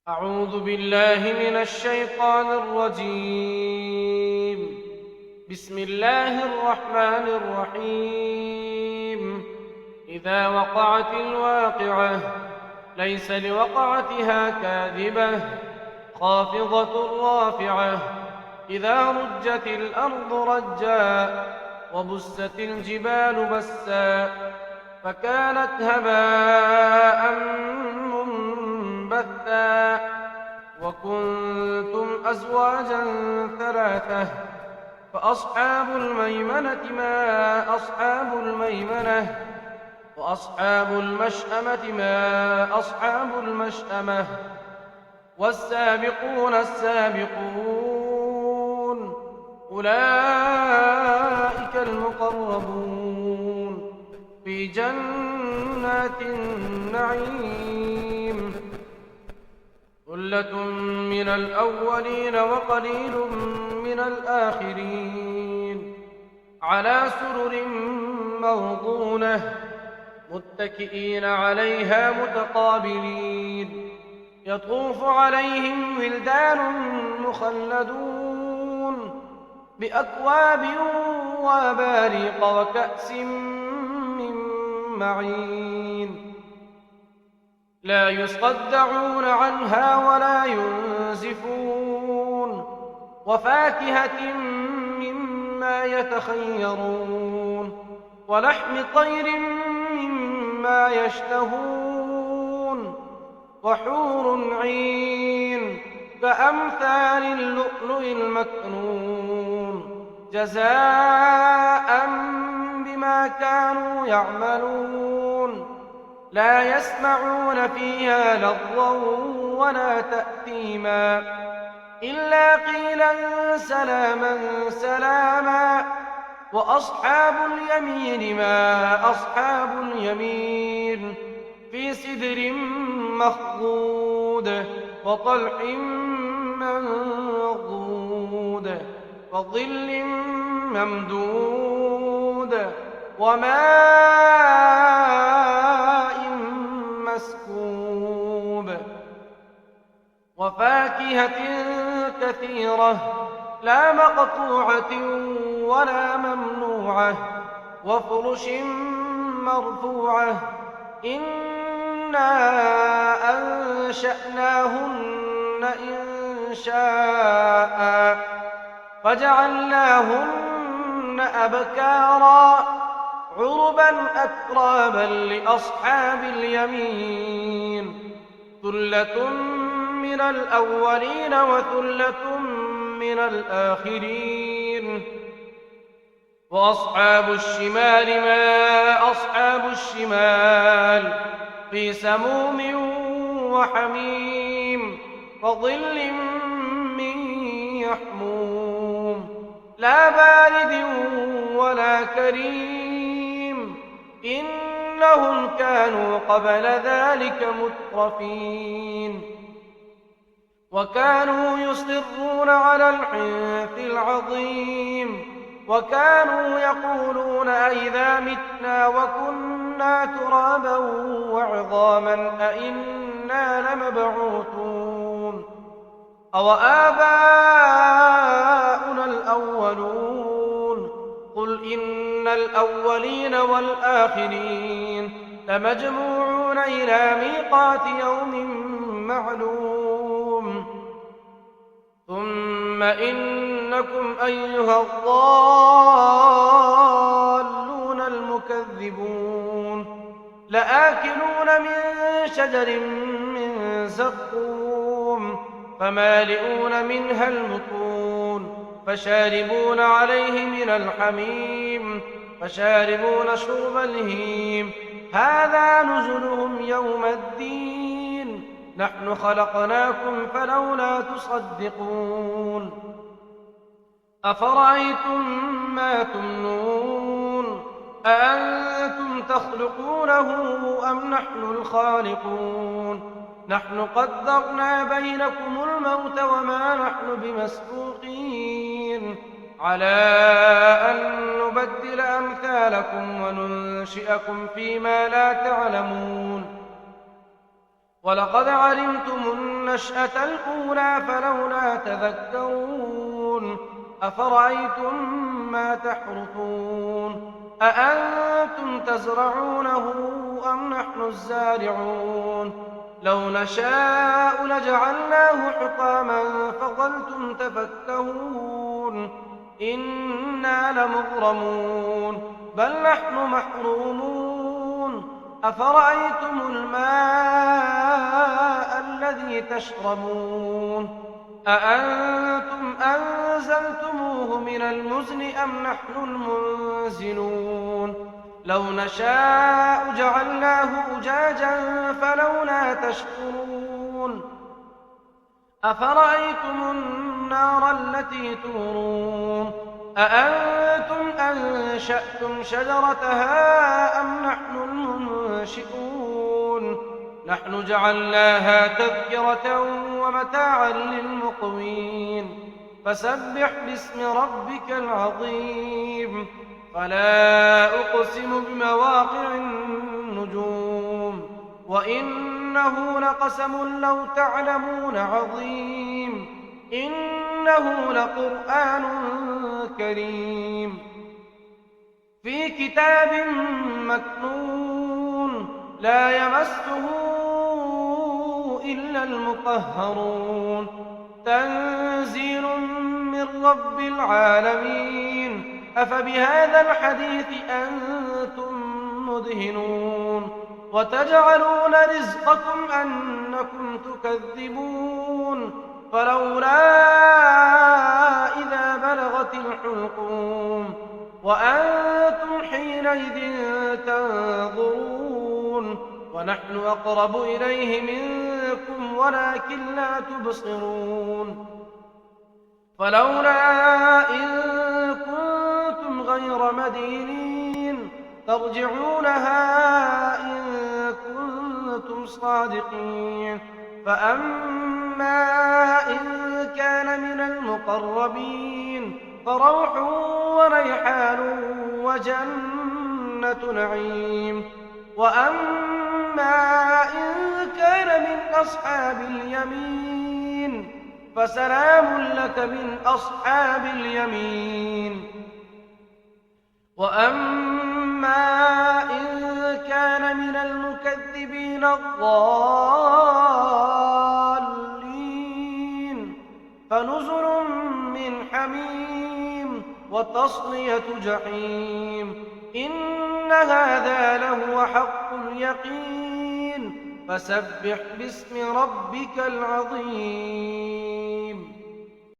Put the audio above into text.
أعوذ بالله من الشيطان الرجيم. بسم الله الرحمن الرحيم. إذا وقعت الواقعة ليس لوقعتها كاذبة خافضة رافعة. إذا رجت الأرض رجا وبست الجبال بسا فكانت هباء منبثا وكنتم أزواجا ثلاثة فأصحاب الميمنة ما أصحاب الميمنة وأصحاب المشأمة ما أصحاب المشأمة والسابقون السابقون أولئك المقربون في جنات النعيم. ثلة من الأولين وقليل من الآخرين على سرر موضونة متكئين عليها متقابلين يطوف عليهم ولدان مخلدون بأكواب وأباريق وكأس من معين لا يصدعون عنها ولا ينزفون وفاكهة مما يتخيرون ولحم طير مما يشتهون وحور عين كأمثال اللؤلؤ المكنون جزاء بما كانوا يعملون لا يسمعون فيها لغوا ولا تأثيما إلا قيلا سلاما سلاما. وأصحاب اليمين ما أصحاب اليمين في سدر مخضود وطلح منضود وظل ممدود وماء مسكوب وفاكهة كثيرة لا مقطوعة ولا ممنوعة وفرش مرفوعة إنا أنشأناهن إنشاء فجعلناهن أبكارا عربا أترابا لأصحاب اليمين ثلة من الأولين وثلة من الآخرين. وأصحاب الشمال ما أصحاب الشمال في سموم وحميم وظل من يحموم لا بارد ولا كريم إنهم كانوا قبل ذلك مترفين وكانوا يصرون على الحنث العظيم وكانوا يقولون أئذا متنا وكنا ترابا وعظاما أئنا لمبعوثون أوآباؤنا الأولون قل إن الأولين والآخرين لمجموعون إلى ميقات يوم معلوم ثم إنكم أيها الضالون المكذبون لآكلون من شجر من زقوم فمالئون منها البطون فشاربون عليه من الحميم فشاربون شرب الهيم هذا نزلهم يوم الدين نحن خلقناكم فلولا تصدقون أفرأيتم ما تمنون أأنتم تخلقونه أم نحن الخالقون نحن قدرنا بينكم الموت وما نحن بمسبوقين على أن نبدل أمثالكم وننشئكم فيما لا تعلمون ولقد علمتم النشأة الأولى فلولا تذكرون أفرأيتم ما تحرثون أأنتم تزرعونه أم نحن الزارعون لو نشاء لجعلناه حطاما فظلتم تفكهون إنا لمغرمون بل نحن محرومون أفرأيتم الماء الذي تشربون أأنتم أنزلتموه من المزن أم نحن المنزلون لو نشاء جعلناه أجاجا فلولا تشكرون أفرأيتم النار التي تورون أأنتم أنشأتم شجرتها أم نحن المنشئون نحن جعلناها تذكرة ومتاعا للمقوين فسبح باسم ربك العظيم فلا أقسم بمواقع النجوم وإنه لقسم لو تعلمون عظيم إنه لقرآن كريم في كتاب مكنون لا يمسه إلا المطهرون تنزيل من رب العالمين أفبهذا الحديث أنتم مدهنون وتجعلون رزقكم أنكم تكذبون فلولا إذا بلغت الحلقوم وأنتم حينئذ تنظرون ونحن أقرب إليه منكم ولكن لا تبصرون فلولا إن كنتم غير مدينين ترجعونها إن كنتم صادقين فأما إن كان من المقربين فروح وريحان وجنة نعيم وأما إن كان من أصحاب اليمين فسلام لك من أصحاب اليمين وأما إن كان من المكذبين الضالين فنزل من حميم وتصلية جحيم إن هذا لهو حق اليقين فسبح باسم ربك العظيم